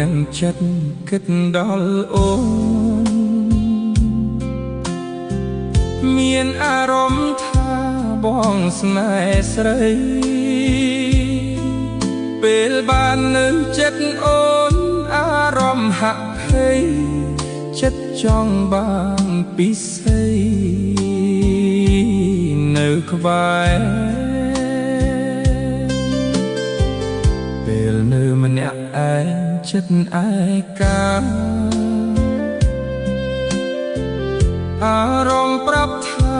នឹងចិត្តគិតដល់អូនមានអារម្មណ៍ថាបងស្នេហ៍ស្រីពេលបាននៅចិត្តអូនអារម្មណ៍ហាក់ភ័យចិត្តចង់បានពិសេសនៅក្បែរពេលនៅម្នាក់ឯងចិត្តឯកាអារម្មណ៍ប្រាប់ថា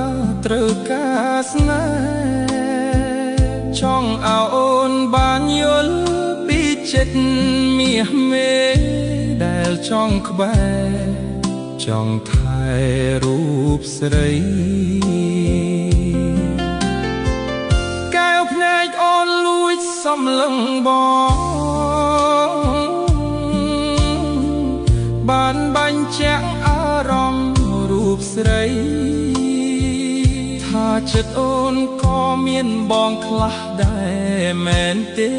ត្រូវការស្នេហ៍ចង់ឲ្យអូនបានយល់ពីចិត្តមាសមេដែលចង់ក្បែរចង់ថែរូបស្រីកែវភ្នែកអូនលួចសំឡឹងបងបានបាញ់ចាក់អារម្មណ៍រូបស្រីថាចិត្តអូនក៏មានបងខ្លះដែរមែនទេ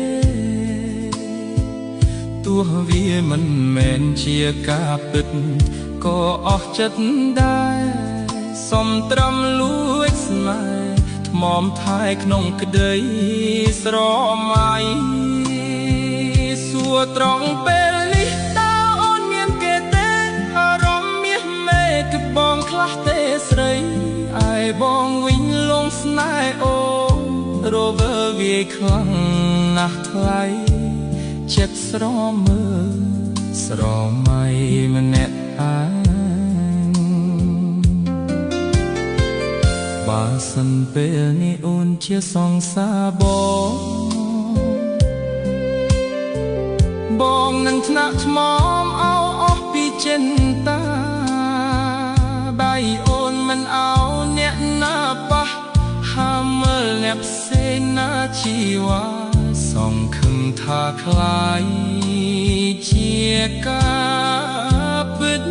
ទោះវាមិនមែនជាការពិតក៏អស់ចិត្តដែរសុំត្រឹមលួចស្នេហ៍ថ្មមថែក្នុងក្តីស្រមៃសួរត្រង់ពេលនេះតើអូនមានគេទេអារម្មណ៍មាសមេគឺបងខ្លះទេស្រីឯបងវិញលងស្នេហ៍អូនរវើវាខ្លាំងណាស់ថ្លៃចិត្តស្រមើស្រមៃម្នាក់ឯងបើសិនពេលនេះអូនជាសង្សារបងនឹងថ្នាក់ថ្មមអស់ពីចិនតាដៃអូនមិនអោអ្នកណាប៉ះហាមើលអ្នកផ្សេងណាជីវ៉ាសង្ឃឹមថាខ្លាយជាការពិត